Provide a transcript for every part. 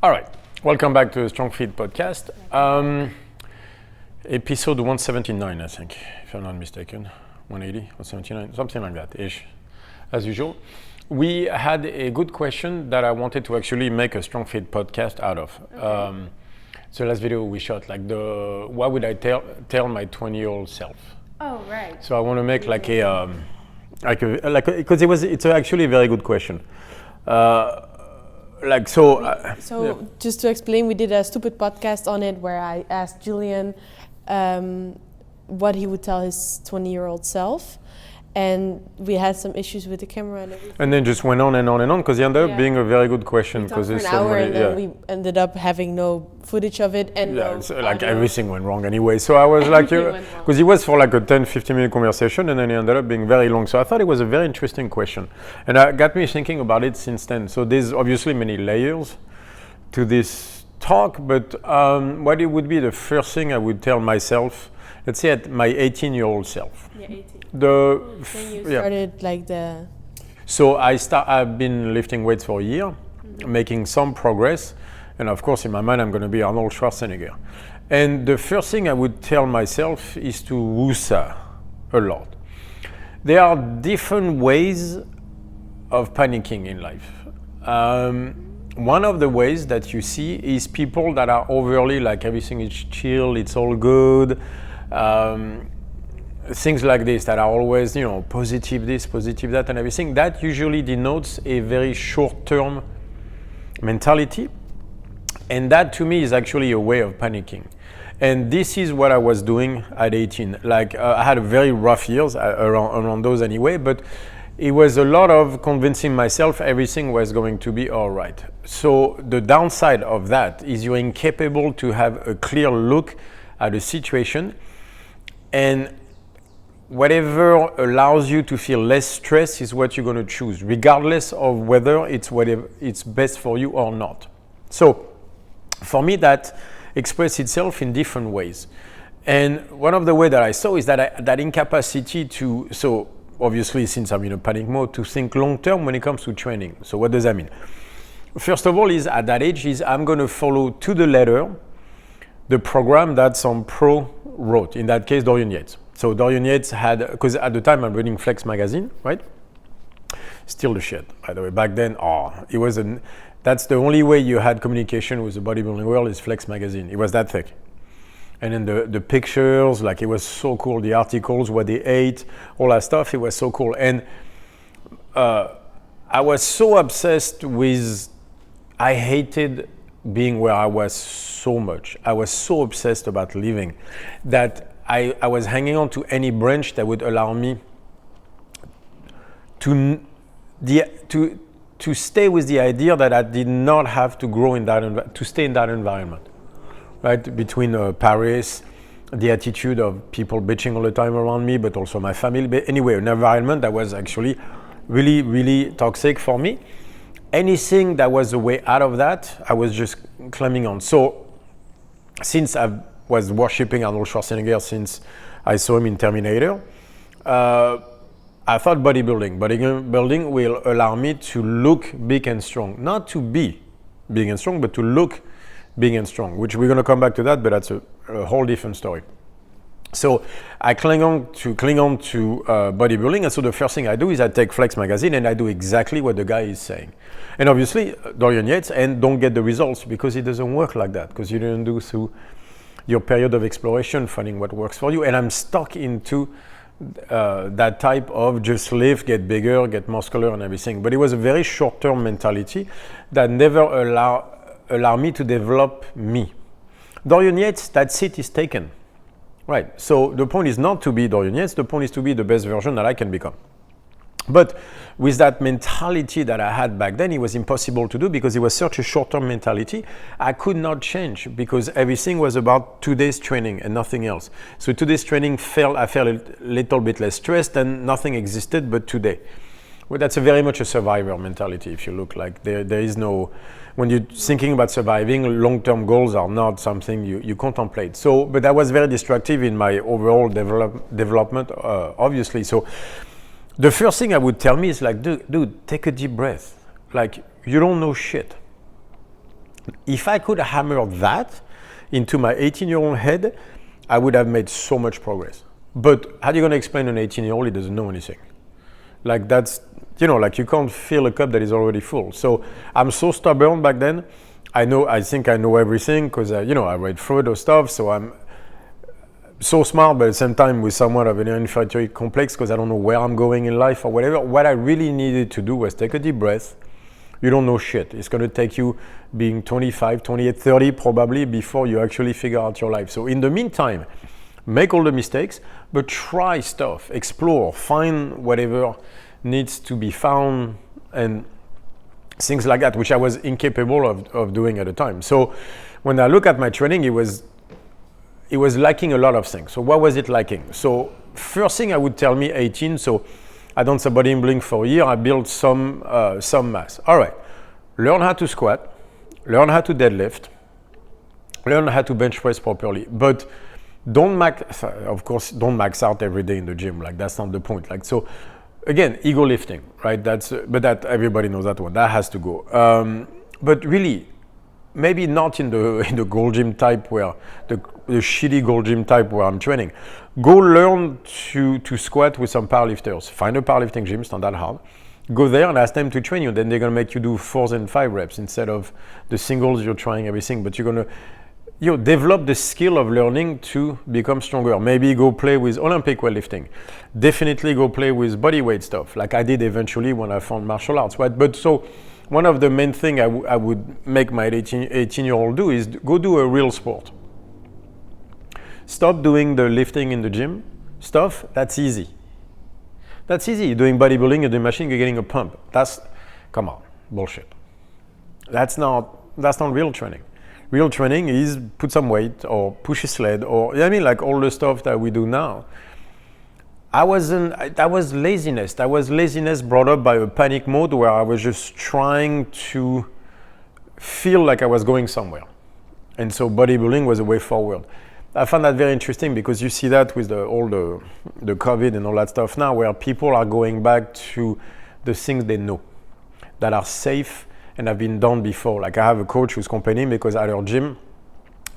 All right, welcome back to the Strongfit Podcast. Episode 179, I think, if I'm not mistaken. 180 or 79, something like that ish, as usual. We had a good question that I wanted to actually make a Strongfit podcast out of. Okay. So last video we shot, like what would I tell my 20-year-old self? Oh, right. So I want to make because it's actually a very good question. Just to explain, we did a stupid podcast on it where I asked Julian what he would tell his 20-year-old self, and we had some issues with the camera and everything. And then just went on and on and on because it ended up being a very good question. Because there's so many. And then we ended up having no footage of it and everything went wrong anyway. So I was because it was for like a 10-15 minute conversation, and then it ended up being very long. So I thought it was a very interesting question, and it got me thinking about it since then. So there's obviously many layers to this talk, but what it would be the first thing I would tell myself, let's say at my 18-year-old self. Yeah, 18. When you started So I've been lifting weights for a year, making some progress, and of course in my mind I'm going to be Arnold Schwarzenegger. And the first thing I would tell myself is to woosah a lot. There are different ways of panicking in life. One of the ways that you see is people that are overly like everything is chill, it's all good. Things like this that are always, positive this, positive that, and everything. That usually denotes a very short-term mentality, and that to me is actually a way of panicking. And this is what I was doing at 18. I had a very rough years around those anyway, but it was a lot of convincing myself everything was going to be all right. So the downside of that is you're incapable to have a clear look at a situation, and whatever allows you to feel less stress is what you're going to choose, regardless of whether it's best for you or not. So for me, that expresses itself in different ways. And one of the ways that I saw is that incapacity to, so obviously since I'm in a panic mode, to think long term when it comes to training. So what does that mean? First of all, is at that age is I'm going to follow to the letter the program that some pro wrote, in that case Dorian Yates. So Dorian Yates had, because at the time I'm reading Flex magazine, right? Still the shit, by the way. Back then, that's the only way you had communication with the bodybuilding world is Flex magazine. It was that thick. And then the pictures, it was so cool. The articles, what they ate, all that stuff, it was so cool. And I was so obsessed with, I hated being where I was so much. I was so obsessed about living that I was hanging on to any branch that would allow me to stay with the idea that I did not have to grow in that to stay in that environment, right? Between Paris, the attitude of people bitching all the time around me, but also my family. But anyway, an environment that was actually really, really toxic for me. Anything that was a way out of that, I was just climbing on. So since I was worshipping Arnold Schwarzenegger since I saw him in Terminator, I thought bodybuilding will allow me to look big and strong. Not to be big and strong, but to look big and strong, which we're going to come back to that, but that's a whole different story. So I cling on to bodybuilding, and so the first thing I do is I take Flex magazine and I do exactly what the guy is saying. And obviously, Dorian Yates, and don't get the results because it doesn't work like that, because you didn't do through your period of exploration, finding what works for you. And I'm stuck into that type of just live, get bigger, get muscular and everything. But it was a very short-term mentality that never allow me to develop me. Dorian Yates, that seat is taken. Right, so the point is not to be Dorian Yates, the point is to be the best version that I can become. But with that mentality that I had back then, it was impossible to do because it was such a short-term mentality. I could not change because everything was about today's training and nothing else. So today's training I felt a little bit less stressed and nothing existed but today. Well, that's very much a survivor mentality. If you look there is no, when you're thinking about surviving, long-term goals are not something you contemplate. So, but that was very destructive in my overall development, obviously. So the first thing I would tell me is dude, take a deep breath. You don't know shit. If I could hammer that into my 18-year-old head, I would have made so much progress. But how are you going to explain to an 18-year-old he doesn't know anything? Like that's, like you can't fill a cup that is already full. So I'm so stubborn back then. I think I know everything because, I read through those stuff. So I'm so smart, but at the same time with somewhat of an inferiority complex because I don't know where I'm going in life or whatever. What I really needed to do was take a deep breath. You don't know shit. It's going to take you being 25, 28, 30 probably before you actually figure out your life. So in the meantime, make all the mistakes, but try stuff, explore, find whatever needs to be found and things like that, which I was incapable of doing at the time. So when I look at my training, it was lacking a lot of things. So what was it lacking? So first thing I would tell me 18, so I done some bodybuilding for a year, I built some mass. All right, learn how to squat, learn how to deadlift, learn how to bench press properly, but don't max out every day in the gym. Like that's not the point. Like so, again, ego lifting, right? But that everybody knows that one. That has to go. But really, maybe not in the gold gym type where the shitty gold gym type where I'm training. Go learn to squat with some powerlifters. Find a powerlifting gym. It's not that hard. Go there and ask them to train you. Then they're gonna make you do 4s and 5 reps instead of the singles. You're trying everything, but you're gonna develop the skill of learning to become stronger. Maybe go play with Olympic weightlifting. Definitely go play with bodyweight stuff, like I did eventually when I found martial arts, right? But so one of the main things I would make my 18-year-old do is go do a real sport. Stop doing the lifting in the gym stuff. That's easy. That's easy. You're doing bodybuilding, you're doing machine, you're getting a pump. Come on, bullshit. That's not real training. Real training is put some weight or push a sled or like all the stuff that we do now. That was laziness. That was laziness brought up by a panic mode where I was just trying to feel like I was going somewhere. And so bodybuilding was a way forward. I found that very interesting because you see that with all the COVID and all that stuff now, where people are going back to the things they know that are safe and have been done before. Like I have a coach who's complaining because at our gym,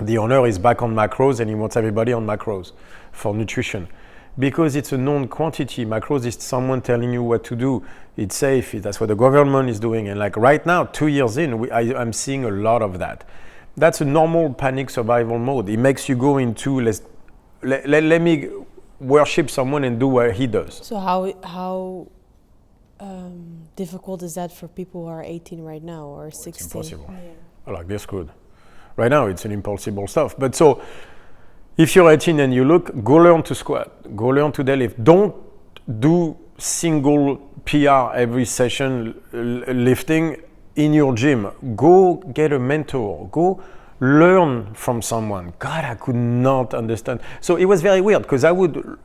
the owner is back on macros and he wants everybody on macros for nutrition. Because it's a known quantity. Macros is someone telling you what to do. It's safe, that's what the government is doing. And like right now, 2 years in, I'm seeing a lot of that. That's a normal panic survival mode. It makes you go into, let me worship someone and do what he does. So how difficult is that for people who are 18 right now or 16? It's impossible. Yeah. Like they're screwed. Right now, it's an impossible stuff. But so, if you're 18 and you look, go learn to squat, go learn to deadlift. Don't do single PR every session lifting in your gym. Go get a mentor. Go learn from someone. God, I could not understand. So it was very weird because I would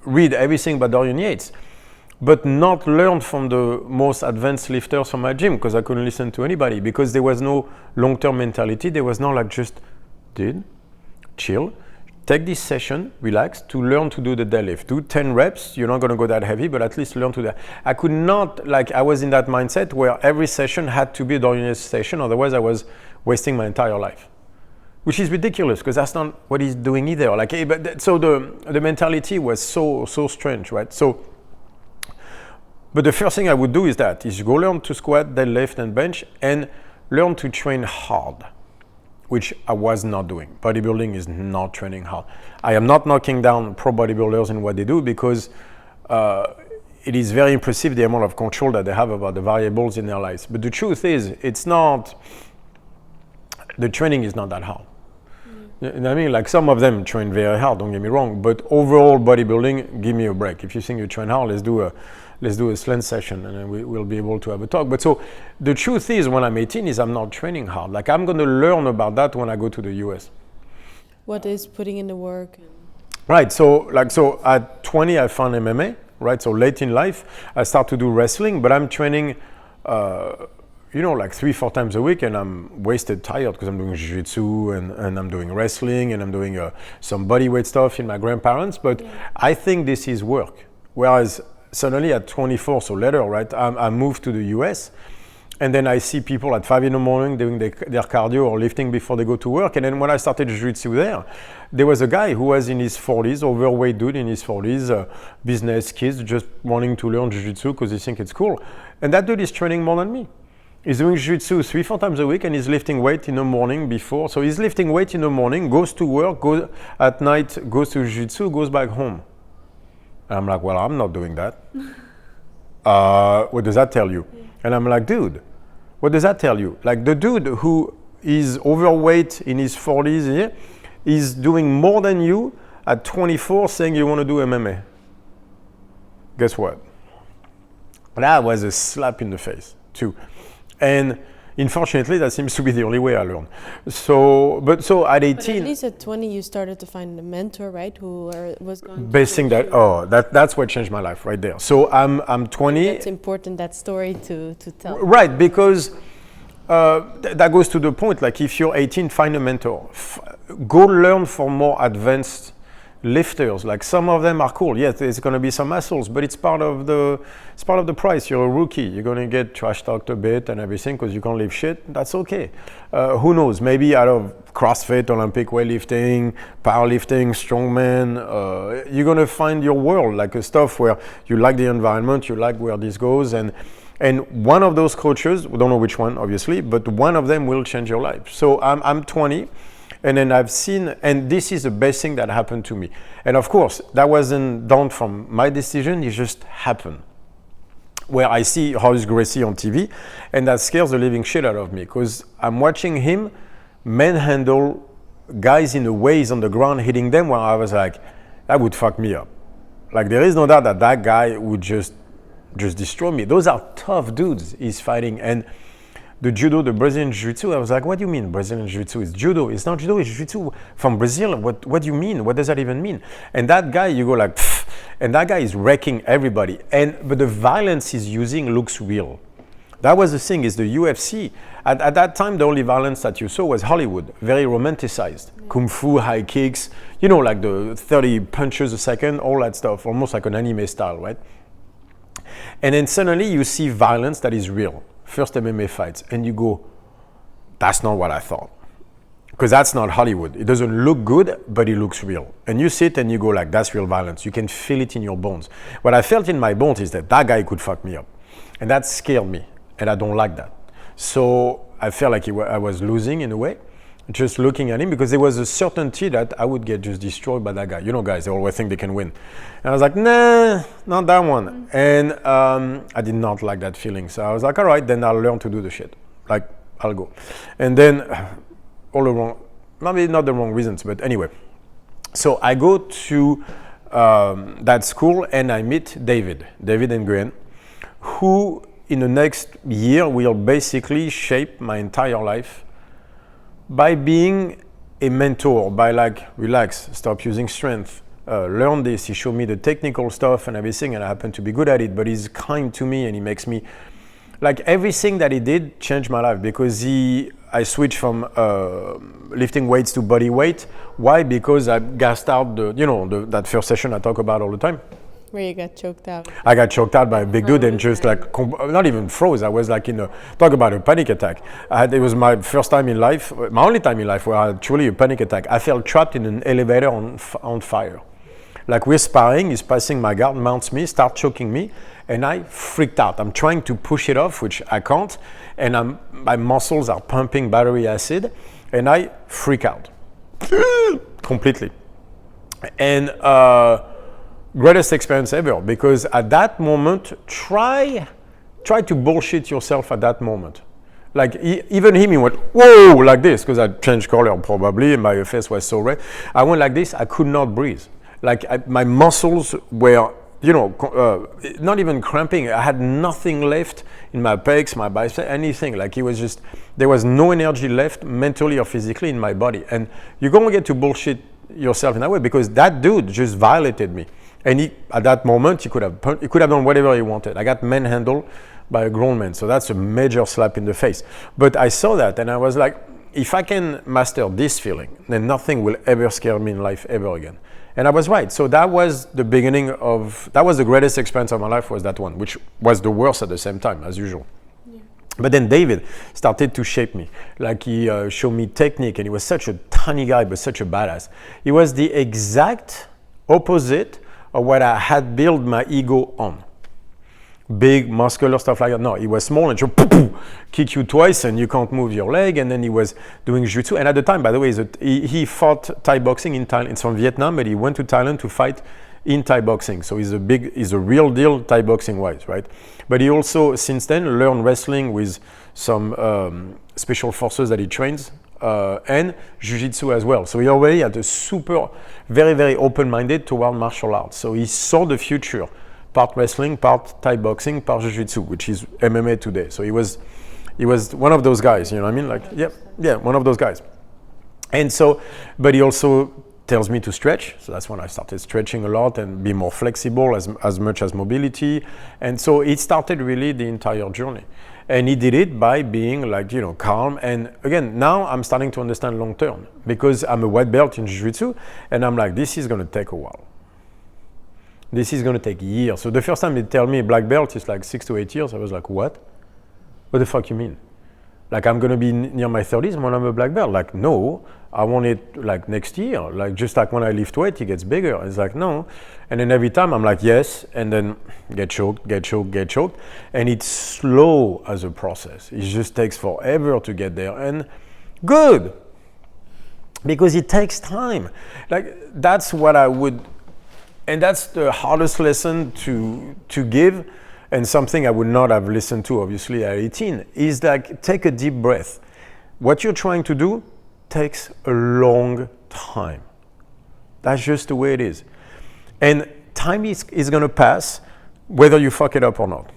read everything by Dorian Yates, but not learn from the most advanced lifters from my gym because I couldn't listen to anybody because there was no long-term mentality. There was no like just chill, take this session, relax, to learn to do the deadlift. Do 10 reps, you're not gonna go that heavy, but at least learn to that. I could not, I was in that mindset where every session had to be a Dorian Yates session, otherwise I was wasting my entire life. Which is ridiculous, because that's not what he's doing either. So the mentality was so strange, right? But the first thing I would do is go learn to squat, deadlift, and bench, and learn to train hard, which I was not doing. Bodybuilding is not training hard. I am not knocking down pro bodybuilders in what they do because it is very impressive the amount of control that they have about the variables in their lives. But the truth is, the training is not that hard. You know what I mean? Like some of them train very hard, don't get me wrong, but overall bodybuilding, give me a break. If you think you train hard, let's do a slant session and then we'll be able to have a talk. But so the truth is when I'm 18 is I'm not training hard. Like I'm going to learn about that when I go to the US. What is putting in the work? Right, so at 20 I found MMA, right? So late in life I start to do wrestling, but I'm training 3-4 times a week and I'm wasted tired because I'm doing jiu-jitsu and I'm doing wrestling and I'm doing some bodyweight stuff in my grandparents, but I think this is work. Whereas suddenly at 24, so later, right, I moved to the US And then I see people at 5 a.m. doing their cardio or lifting before they go to work. And then when I started jiu-jitsu there was a guy who was in his 40s, overweight dude in his 40s, business kids, just wanting to learn jiu-jitsu because he thinks it's cool. And that dude is training more than me. He's doing jiu-jitsu 3-4 times a week, and he's lifting weight in the morning before. So he's lifting weight in the morning, goes to work, goes at night, goes to jiu-jitsu, goes back home. And I'm like, well, I'm not doing that. What does that tell you? And I'm like, dude, what does that tell you? Like the dude who is overweight in his 40s is doing more than you at 24 saying you want to do MMA. Guess what? That was a slap in the face too. And unfortunately, that seems to be the only way I learn. So at 18... But at least at 20, you started to find a mentor, right? Who was going basing to... that's what changed my life right there. So I'm 20... That's important, that story to tell. Right, because that goes to the point, like if you're 18, find a mentor. Go learn from more advanced lifters. Like some of them are cool. Yes, there's going to be some muscles, but it's part of the price. You're a rookie. You're going to get trash talked a bit and everything because you can't lift shit. That's okay. Who knows? Maybe out of CrossFit, Olympic weightlifting, powerlifting, strongman, you're going to find your world, like a stuff where you like the environment, you like where this goes, and one of those coaches, we don't know which one, obviously, but one of them will change your life. So I'm 20. And then I've seen, and this is the best thing that happened to me. And of course, that wasn't done from my decision, it just happened. Where I see Horace Gracie on TV, and that scares the living shit out of me, because I'm watching him manhandle guys in the ways on the ground, hitting them, where I was like, that would fuck me up. Like there is no doubt that guy would just destroy me. Those are tough dudes he's fighting. And the judo, the Brazilian jiu-jitsu, I was like, what do you mean Brazilian jiu-jitsu? It's judo. It's not judo, it's jiu-jitsu from Brazil. What do you mean? What does that even mean? And that guy, you go like, pfft, and that guy is wrecking everybody. But the violence he's using looks real. That was the thing, is the UFC. At that time, the only violence that you saw was Hollywood, very romanticized. Kung fu, high kicks, like the 30 punches a second, all that stuff, almost like an anime style, right? And then suddenly you see violence that is real. First MMA fights, and you go, that's not what I thought. Because that's not Hollywood. It doesn't look good, but it looks real. And you sit and you go like, that's real violence. You can feel it in your bones. What I felt in my bones is that guy could fuck me up. And that scared me, and I don't like that. So I felt like I was losing in a way, just looking at him, because there was a certainty that I would get just destroyed by that guy. Guys, they always think they can win. And I was like, nah, not that one. And I did not like that feeling. So I was like, all right, then I'll learn to do the shit. Like, I'll go. And then all the wrong, maybe not the wrong reasons, but anyway. So I go to that school and I meet David Nguyen, who in the next year will basically shape my entire life by being a mentor, by like, relax, stop using strength, learn this. He showed me the technical stuff and everything, and I happen to be good at it, but he's kind to me and he makes me, like everything that he did changed my life, because I switched from lifting weights to body weight. Why? Because I gassed out that first session I talk about all the time. Where you got choked out. I got choked out by a big dude and just like, not even froze. I was like talk about a panic attack. It was my first time in life, my only time in life where I had truly a panic attack. I felt trapped in an elevator on fire. Like we're sparring, he's passing my guard, mounts me, starts choking me, and I freaked out. I'm trying to push it off, which I can't, and my muscles are pumping battery acid, and I freak out completely. And greatest experience ever, because at that moment, try to bullshit yourself at that moment. Like even him, he went, whoa, like this, because I changed color probably, and my face was so red. I went like this, I could not breathe. Like my muscles were, not even cramping. I had nothing left in my pecs, my biceps, anything. Like it was just, there was no energy left mentally or physically in my body. And you're going to get to bullshit yourself in that way, because that dude just violated me. And at that moment, he could have done whatever he wanted. I got manhandled by a grown man. So that's a major slap in the face. But I saw that and I was like, if I can master this feeling, then nothing will ever scare me in life ever again. And I was right. So that was the beginning that was the greatest experience of my life, was that one, which was the worst at the same time, as usual. Yeah. But then David started to shape me. Like he showed me technique, and he was such a tiny guy, but such a badass. He was the exact opposite of what I had built my ego on. Big, muscular, stuff like that. No, he was small and just kick you twice and you can't move your leg. And then he was doing jiu-jitsu. And at the time, by the way, he fought Thai boxing in Thailand. It's from Vietnam, but he went to Thailand to fight in Thai boxing. So he's a real deal Thai boxing wise, right? But he also, since then, learned wrestling with some special forces that he trains and jiu-jitsu as well. So he already had a very, very open-minded toward martial arts. So he saw the future. Part wrestling, part Thai boxing, part jiu-jitsu, which is MMA today. So he was one of those guys, you know what I mean? Like, yeah, one of those guys. And so, but he also tells me to stretch. So that's when I started stretching a lot and be more flexible as much as mobility. And so it started really the entire journey. And he did it by being like, you know, calm. And again, now I'm starting to understand long term because I'm a white belt in jiu-jitsu and I'm like, this is going to take a while. This is going to take years. So the first time they tell me black belt is like 6 to 8 years, I was like, what? What the fuck you mean? Like I'm going to be near my 30s when I'm a black belt? Like, no, I want it like next year. Like just like when I lift weight, it gets bigger. It's like, no. And then every time I'm like, yes. And then get choked. And it's slow as a process. It just takes forever to get there. And good. Because it takes time. Like that's what I would... And that's the hardest lesson to give, and something I would not have listened to, obviously, at 18, is like, take a deep breath. What you're trying to do takes a long time. That's just the way it is. And time is going to pass whether you fuck it up or not.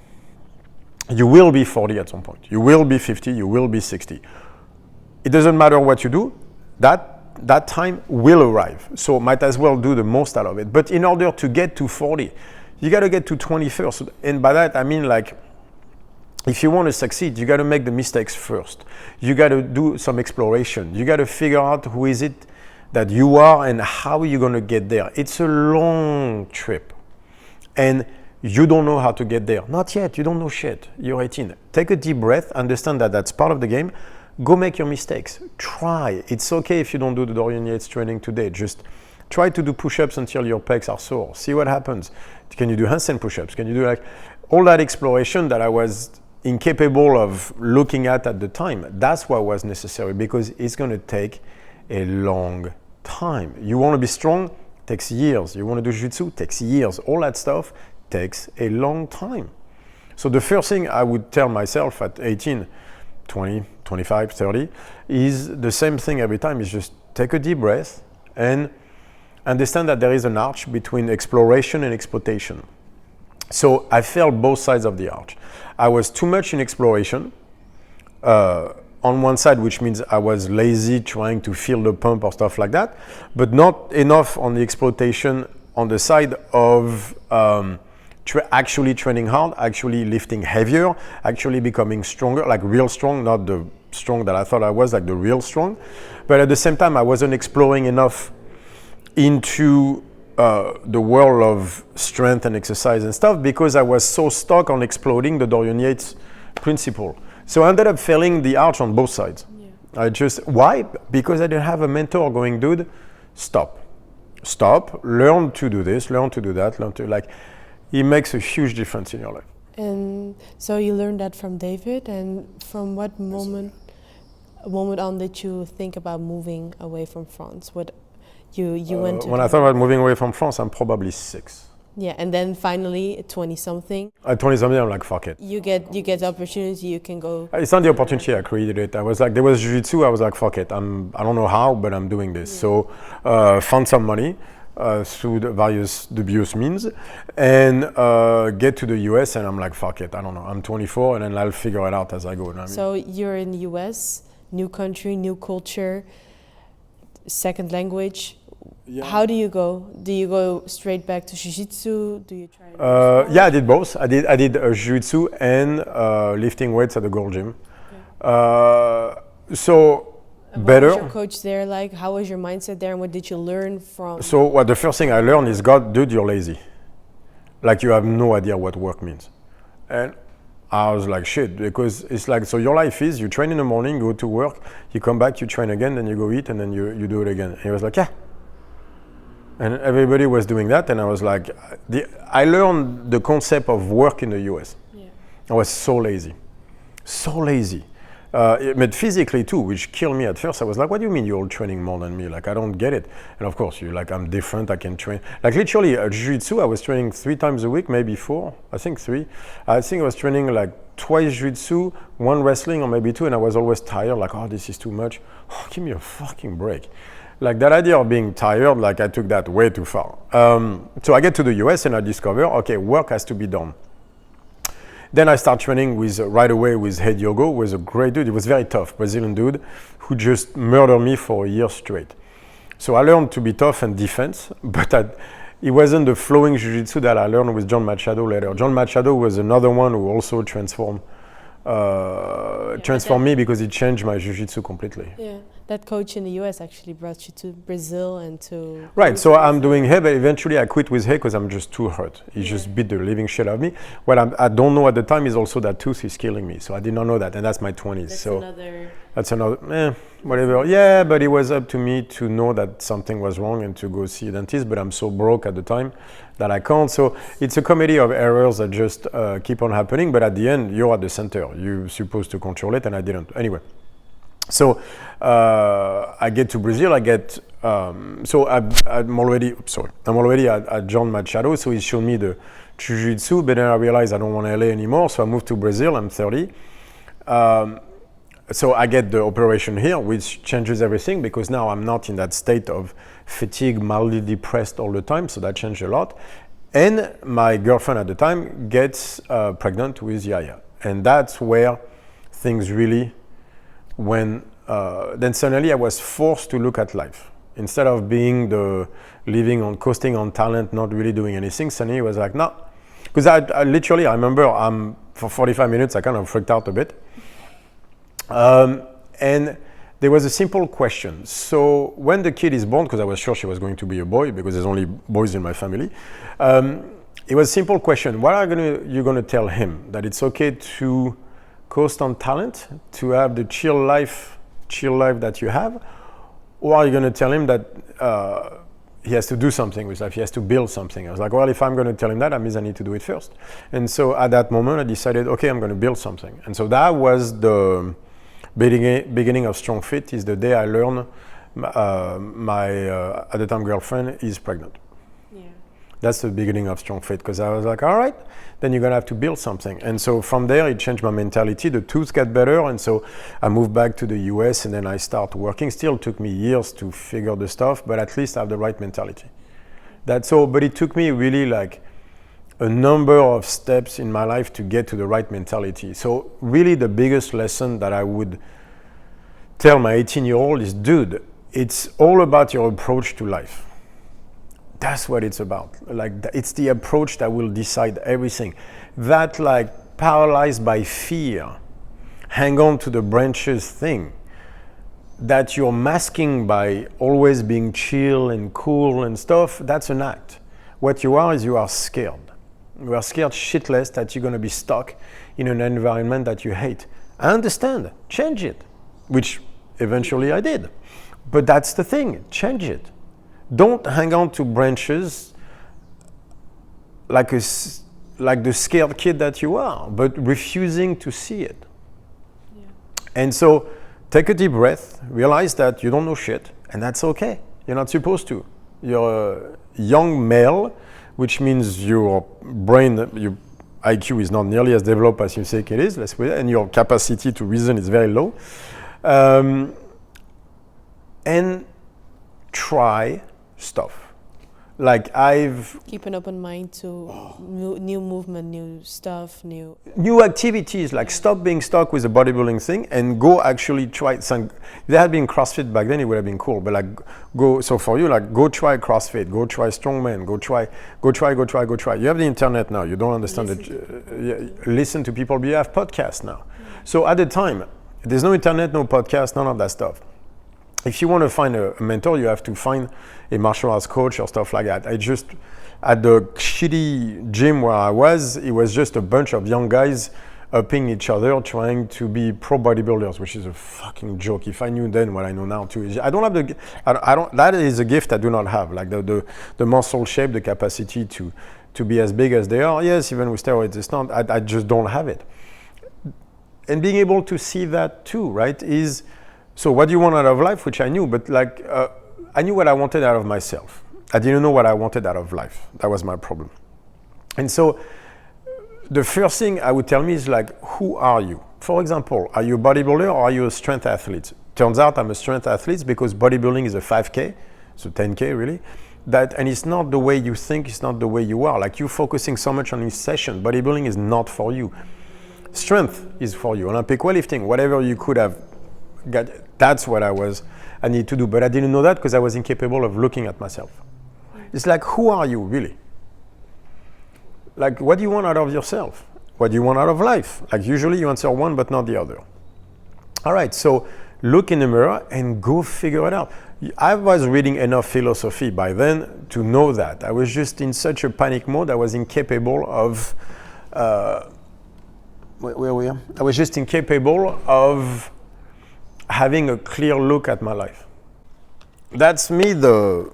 You will be 40 at some point. You will be 50, you will be 60. It doesn't matter what you do, that time will arrive. So might as well do the most out of it. But in order to get to 40, you got to get to 20 first. And by that, I mean like, if you want to succeed, you got to make the mistakes first. You got to do some exploration. You got to figure out who is it that you are and how you're going to get there. It's a long trip. And you don't know how to get there. Not yet. You don't know shit. You're 18. Take a deep breath. Understand that that's part of the game. Go make your mistakes. Try. It's okay if you don't do the Dorian Yates training today. Just try to do push-ups until your pecs are sore. See what happens. Can you do handstand push-ups? Can you do like all that exploration that I was incapable of looking at the time? That's what was necessary because it's going to take a long time. You want to be strong? Takes years. You want to do jiu-jitsu? Takes years. All that stuff takes a long time. So the first thing I would tell myself at 18, 20, 25, 30 is the same thing every time. Is just take a deep breath and understand that there is an arch between exploration and exploitation. So I felt both sides of the arch. I was too much in exploration on one side, which means I was lazy trying to feel the pump or stuff like that, but not enough on the exploitation on the side of actually training hard, actually lifting heavier, actually becoming stronger, like real strong, not the strong that I thought I was, like the real strong. But at the same time, I wasn't exploring enough into the world of strength and exercise and stuff because I was so stuck on exploding the Dorian Yates principle. So I ended up failing the arch on both sides. Yeah. Why? Because I didn't have a mentor going, dude, stop, learn to do this, learn to do that, it makes a huge difference in your life. And so you learned that from David, and from what moment on did you think about moving away from France? What you went to? When I thought about moving away from France, I'm probably 6. Yeah, and then finally at 20-something. At 20-something, I'm like, fuck it. You get the opportunity, you can go. It's not the opportunity, I created it. I was like, there was jiu-jitsu, I was like, fuck it. I don't know how, but I'm doing this. Yeah. So found some money. Through the various dubious means and get to the US and I'm like, fuck it, I don't know, I'm 24 and then I'll figure it out as I go. You know what I mean? So you're in the US, new country, new culture, second language. Yeah. How do you go? Do you go straight back to jiu-jitsu? Do you try? Yeah, I did both. I did jiu-jitsu and lifting weights at the Gold Gym. Okay. Better. What was your coach there like? How was your mindset there, and what did you learn from? So the first thing I learned is, God, dude, you're lazy. Like you have no idea what work means. And I was like, shit, because it's like, so your life is, you train in the morning, go to work, you come back, you train again, then you go eat, and then you do it again. And he was like, yeah. And everybody was doing that, and I was like, I learned the concept of work in the US. Yeah. I was so lazy. But physically too, which killed me at first. I was like, what do you mean you're all training more than me? Like, I don't get it. And of course, you're like, I'm different, I can train. Like literally, jiu-jitsu, I was training 3 times a week, maybe 4, I think 3. I think I was training like twice jiu-jitsu, 1 wrestling, or maybe 2, and I was always tired, like, oh, this is too much. Oh, give me a fucking break. Like that idea of being tired, like I took that way too far. So I get to the US and I discover, okay, work has to be done. Then I start training right away with Head Yogo, who was a great dude. He was very tough, Brazilian dude, who just murdered me for a year straight. So I learned to be tough and defense, but it wasn't the flowing jiu-jitsu that I learned with John Machado later. John Machado was another one who also transformed me because it changed my jiu-jitsu completely. Yeah, that coach in the US actually brought you to Brazil and to... Right, so I'm doing He, but eventually I quit with He because I'm just too hurt. He just beat the living shit out of me. What I don't know at the time is also that tooth is killing me. So I did not know that, and that's my 20s. That's another, whatever. Yeah, but it was up to me to know that something was wrong and to go see a dentist, but I'm so broke at the time that I can't. So it's a comedy of errors that just keep on happening, but at the end, you're at the center. You're supposed to control it, and I didn't. Anyway, so I get to Brazil, so I'm already at John Machado, so he showed me the jiu-jitsu, but then I realized I don't want LA anymore, so I moved to Brazil, I'm 30. So I get the operation here, which changes everything because now I'm not in that state of fatigue, mildly depressed all the time, so that changed a lot. And my girlfriend at the time gets pregnant with Yaya. And that's where things really went. Then suddenly I was forced to look at life. Instead of being living on, coasting on talent, not really doing anything, suddenly it was like, no. Because I remember for 45 minutes, I kind of freaked out a bit. And there was a simple question. So when the kid is born, because I was sure she was going to be a boy because there's only boys in my family, it was a simple question. What are you going to tell him? That it's okay to coast on talent, to have the chill life that you have? Or are you going to tell him that he has to do something with life, he has to build something? I was like, well, if I'm going to tell him that means I need to do it first. And so at that moment, I decided, okay, I'm going to build something. And so that was the beginning of Strongfit, is the day I learned my at the time girlfriend is pregnant. Yeah. That's the beginning of Strongfit, because I was like, all right, then you're gonna have to build something. And so from there, it changed my mentality. The tooth got better, and so I moved back to the US, and then I started working. Still took me years to figure the stuff, but at least I have the right mentality. But it took me really like a number of steps in my life to get to the right mentality. So really the biggest lesson that I would tell my 18-year-old is, dude, it's all about your approach to life. That's what it's about. Like, it's the approach that will decide everything. That, like, paralyzed by fear, hang on to the branches thing, that you're masking by always being chill and cool and stuff, that's an act. What you are scared. You are scared shitless that you're going to be stuck in an environment that you hate. I understand. Change it, which eventually I did. But that's the thing. Change it. Don't hang on to branches like the scared kid that you are, but refusing to see it. Yeah. And so take a deep breath, realize that you don't know shit, and that's okay. You're not supposed to. You're a young male, which means your brain, your IQ is not nearly as developed as you think it is, let's put it, and your capacity to reason is very low. And try stuff. Like keep an open mind to new movement, new stuff, new activities. Like stop being stuck with the bodybuilding thing and go actually try some. There had been CrossFit back then, it would have been cool. But like go. So for you, like go try CrossFit, go try strongman, go try. You have the internet now. You don't understand it. Listen to people. But you have podcasts now. So at the time, there's no internet, no podcast, none of that stuff. If you want to find a mentor, you have to find a martial arts coach or stuff like that. I just, at the shitty gym where I was, it was just a bunch of young guys upping each other, trying to be pro bodybuilders, which is a fucking joke. If I knew then what I know now too, I don't have I don't. That is a gift I do not have. Like the muscle shape, the capacity to be as big as they are. Yes, even with steroids, it's not. I just don't have it. And being able to see that too, right? Is so. What do you want out of life? Which I knew, but like I knew what I wanted out of myself. I didn't know what I wanted out of life. That was my problem. And so the first thing I would tell me is like, who are you? For example, are you a bodybuilder or are you a strength athlete? Turns out I'm a strength athlete because bodybuilding is a 5K, so 10K really. And it's not the way you think, it's not the way you are. Like you're focusing so much on this session, bodybuilding is not for you. Strength is for you. Olympic weightlifting, whatever you could have got, that's what I need to do. But I didn't know that because I was incapable of looking at myself. It's like, who are you really? Like, what do you want out of yourself? What do you want out of life? Like, usually you answer one, but not the other. All right, so look in the mirror and go figure it out. I was reading enough philosophy by then to know that. I was just in such a panic mode, I was incapable of, where we are? I was just incapable of having a clear look at my life. That's me, the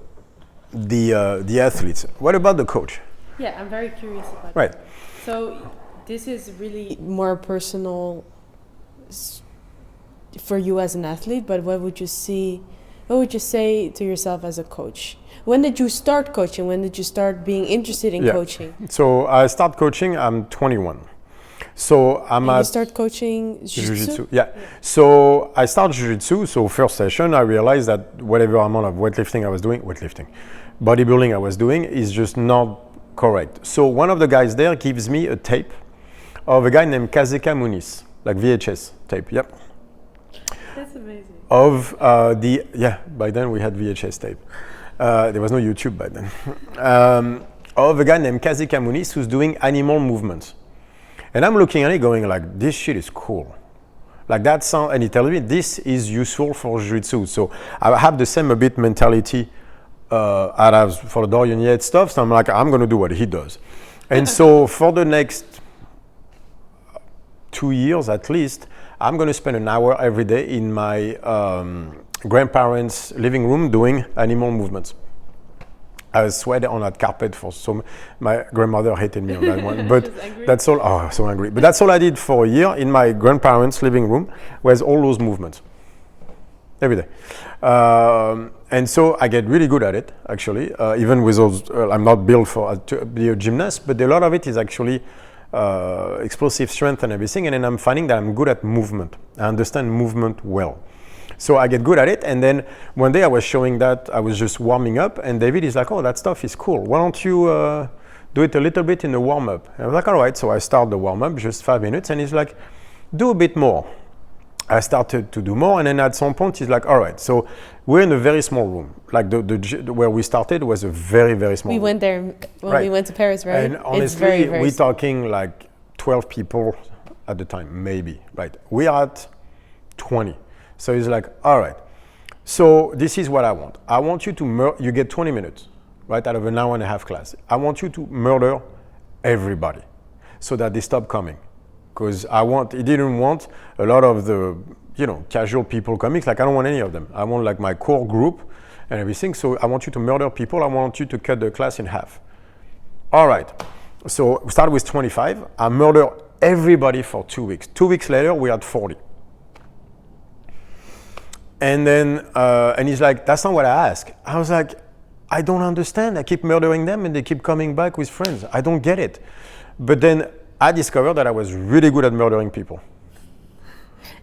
athletes. What about the coach? Yeah, I'm very curious about right. that. So this is really more personal for you as an athlete, but what would you say to yourself as a coach? When did you start coaching? When did you start being interested in coaching? So I start coaching, I'm 21. So you start coaching jiu-jitsu? Yeah. So I start jiu-jitsu. So first session, I realized that whatever amount of bodybuilding I was doing is just not correct. So one of the guys there gives me a tape of a guy named Kazeka Muniz, like VHS tape. Yep. That's amazing. Of by then we had VHS tape. There was no YouTube by then. Of a guy named Kazeka Muniz who's doing animal movements. And I'm looking at it going like, this shit is cool. Like that sound, and he tells me this is useful for jiu-jitsu. So I have the same a bit mentality I have for the Dorian Yates stuff. So I'm like, I'm going to do what he does. And so for the next 2 years at least, I'm going to spend an hour every day in my grandparents' living room doing animal movements. I sweat on that carpet for my grandmother hated me on that one, but that's all. Oh, so angry. But that's all I did for a year in my grandparents' living room, was all those movements every day. And so I get really good at it, actually. Even with those, I'm not built to be a gymnast, but a lot of it is actually explosive strength and everything. And then I'm finding that I'm good at movement. I understand movement well. So I get good at it, and then one day I was showing that I was just warming up, and David is like, oh, that stuff is cool. Why don't you do it a little bit in the warm-up? And I was like, all right. So I start the warm-up, just 5 minutes, and he's like, do a bit more. I started to do more, and then at some point he's like, all right. So we're in a very small room. Like where we started was a very, very small room. We went there when we went to Paris, right? And honestly, we're talking like 12 people at the time, maybe, right? We are at 20. So he's like, all right, so this is what I want. I want you to you get 20 minutes, right, out of an hour and a half class. I want you to murder everybody so that they stop coming. Because he didn't want a lot of the, casual people coming. Like, I don't want any of them. I want like my core group and everything. So I want you to murder people. I want you to cut the class in half. All right. So we started with 25. I murder everybody for 2 weeks. 2 weeks later, we had 40. And then, and he's like, that's not what I asked. I was like, I don't understand. I keep murdering them and they keep coming back with friends. I don't get it. But then I discovered that I was really good at murdering people.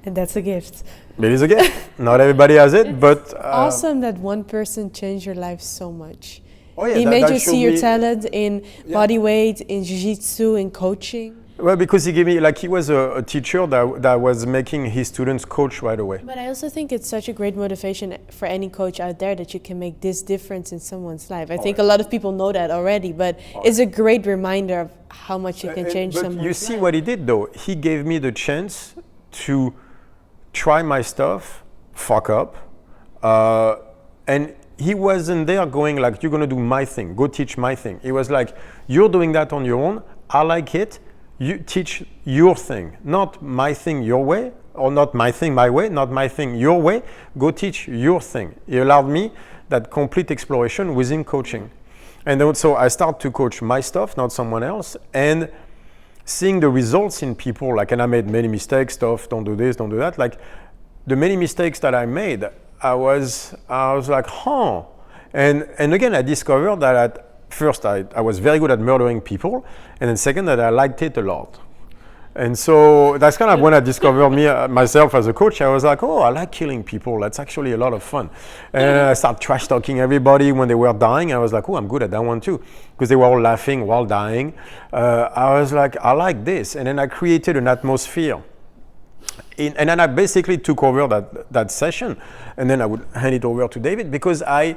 And that's a gift. It is a gift. Not everybody has it, but... awesome that one person changed your life so much. Oh yeah, he made you see your talent in body weight, in jiu-jitsu, in coaching. Well, because he gave me, he was a teacher that was making his students coach right away. But I also think it's such a great motivation for any coach out there that you can make this difference in someone's life. I think a lot of people know that already, but it's a great reminder of how much you can change someone's life. You see what he did though? He gave me the chance to try my stuff, fuck up, and he wasn't there going like, you're gonna do my thing, go teach my thing. He was like, you're doing that on your own, I like it, You teach your thing, not my thing your way, or not my thing my way, not my thing your way. Go teach your thing. He allowed me that complete exploration within coaching. And then, so I start to coach my stuff, not someone else, and seeing the results in people, like, and I made many mistakes, stuff, don't do this, don't do that. Like, the many mistakes that I made, I was like, huh. And again, I discovered that at first I was very good at murdering people, and then second, that I liked it a lot. And so that's kind of when I discovered myself as a coach. I was like, oh, I like killing people. That's actually a lot of fun. And I started trash talking everybody when they were dying. I was like, oh, I'm good at that one too, because they were all laughing while dying. I was like, I like this. And then I created an atmosphere. And then I basically took over that session, and then I would hand it over to David, because I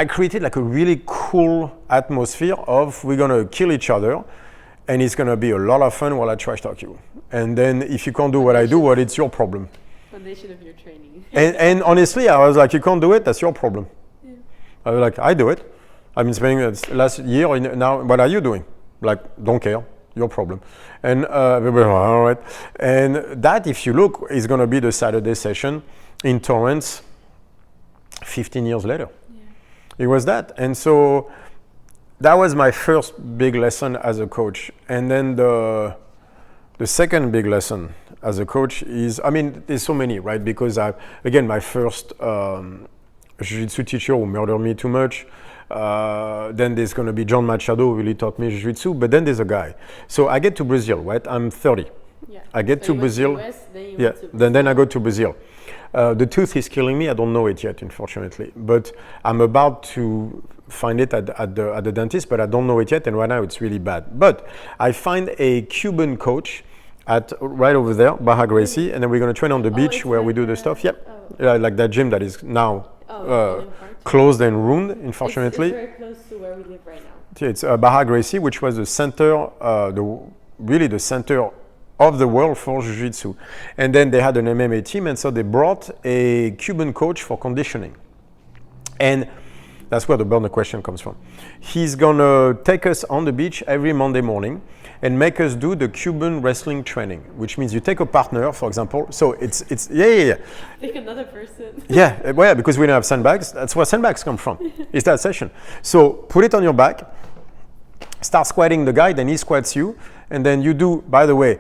created like a really cool atmosphere of, we're gonna kill each other, and it's gonna be a lot of fun while I trash talk you. And then if you can't do what I do, well, it's your problem. Foundation of your training. and honestly, I was like, you can't do it, that's your problem. Yeah. I was like, I do it. I've been spending last year, now, what are you doing? Like, don't care, your problem. And all right. And that, if you look, is gonna be the Saturday session in Torrance 15 years later. Yeah. It was that. And so that was my first big lesson as a coach. And then the second big lesson as a coach is, I mean, there's so many, right? Because again, my first jiu-jitsu teacher who murdered me too much. Then there's going to be John Machado, who really taught me jiu-jitsu. But then there's a guy. So I get to Brazil, right? I'm 30. Yeah. I get to Brazil. Then I go to Brazil. The tooth is killing me. I don't know it yet, unfortunately. But I'm about to find it at the dentist, but I don't know it yet. And right now it's really bad. But I find a Cuban coach right over there, Baja Gracie, and then we're going to train on the beach where we do the stuff. Yep. Like that gym that is now closed and ruined, unfortunately. It's very close to where we live right now. It's Baja Gracie, which was the center, really the center of the world for jiu-jitsu. And then they had an MMA team, and so they brought a Cuban coach for conditioning. And that's where the burner question comes from. He's gonna take us on the beach every Monday morning and make us do the Cuban wrestling training, which means you take a partner, for example. So it's Take another person. Yeah, well, because we don't have sandbags. That's where sandbags come from. It's that session. So put it on your back, start squatting the guy, then he squats you, and then you do, by the way,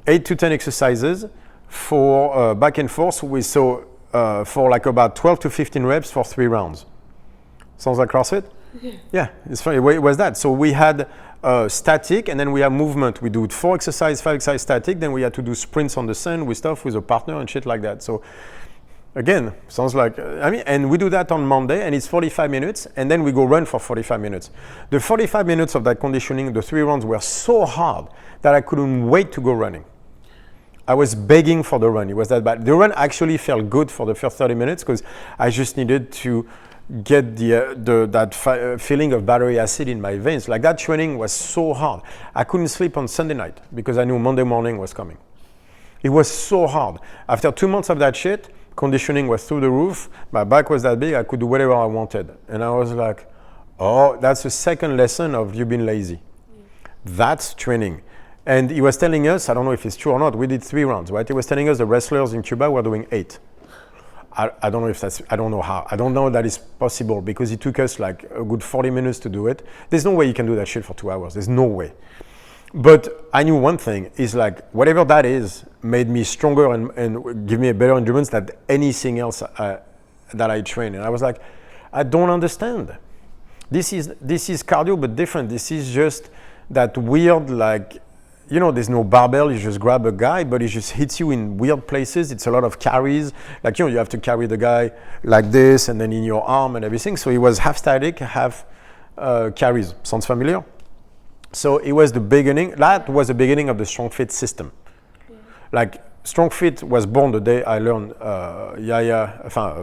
8 to 10 exercises for back and forth for like about 12 to 15 reps for 3 rounds. Sounds like CrossFit? Yeah, it's funny. It was that. So we had static, and then we have movement. We do 4 exercises, 5 exercises static, then we had to do sprints on the sand with stuff with a partner and shit like that. So again, sounds like, and we do that on Monday, and it's 45 minutes, and then we go run for 45 minutes. The 45 minutes of that conditioning, the 3 rounds were so hard that I couldn't wait to go running. I was begging for the run. It was that bad. The run actually felt good for the first 30 minutes because I just needed to get that feeling of battery acid in my veins. Like, that training was so hard. I couldn't sleep on Sunday night because I knew Monday morning was coming. It was so hard. After 2 months of that shit, conditioning was through the roof. My back was that big. I could do whatever I wanted. And I was like, oh, that's the second lesson of you being lazy. That's training. And he was telling us, I don't know if it's true or not, we did 3 rounds, right? He was telling us the wrestlers in Cuba were doing 8. I don't know if that's, I don't know how. I don't know that is possible because it took us like a good 40 minutes to do it. There's no way you can do that shit for 2 hours. There's no way. But I knew one thing is like whatever that is made me stronger and give me a better endurance than anything else that I train. And I was like, I don't understand. This is cardio but different. This is just that weird, like, you know, there's no barbell, you just grab a guy, but he just hits you in weird places. It's a lot of carries. Like, you know, you have to carry the guy like this and then in your arm and everything. So it was half static, half carries. Sounds familiar? So it was the beginning. That was the beginning of the Strongfit system. Yeah. Like, Strongfit was born the day I learned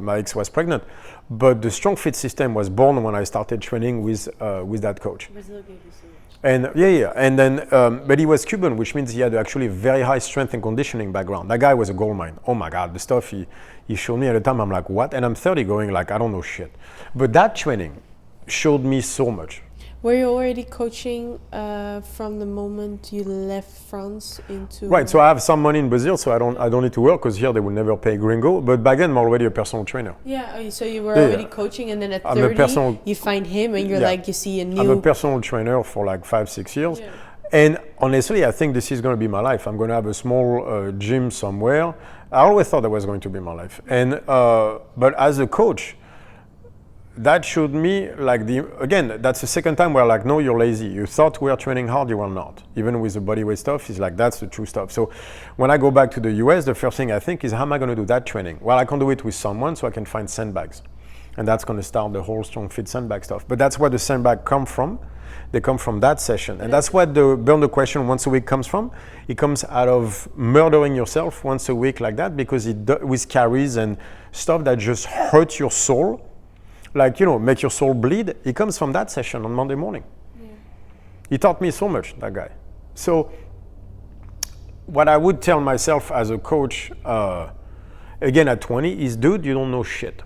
my ex was pregnant. But the Strongfit system was born when I started training with that coach. Brazil gave you so much. And and then, but he was Cuban, which means he had actually very high strength and conditioning background. That guy was a gold mine. Oh my God, the stuff he showed me at the time, I'm like, what? And I'm 30 going like, I don't know shit. But that training showed me so much. Were you already coaching from the moment you left France into? Right. So I have some money in Brazil, so I don't need to work because here they will never pay gringo. But back then I'm already a personal trainer. Yeah. So you were already coaching, and then at 30 you find him, and you're like, you see a new. I'm a personal trainer for like 5-6 years. Yeah. And honestly, I think this is going to be my life. I'm going to have a small gym somewhere. I always thought that was going to be my life. And but as a coach, that showed me like again, that's the second time where like, no, you're lazy. You thought we were training hard, you were not. Even with the bodyweight stuff, it's like, that's the true stuff. So when I go back to the US, the first thing I think is, how am I going to do that training? Well, I can do it with someone so I can find sandbags. And that's going to start the whole Strongfit sandbag stuff. But that's where the sandbag come from. They come from that session. And that's what the Burn the Question once a week comes from. It comes out of murdering yourself once a week like that, because with carries and stuff that just hurt your soul, like, make your soul bleed. It comes from that session on Monday morning. Yeah. He taught me so much, that guy. So what I would tell myself as a coach, again at 20, is, dude, you don't know shit.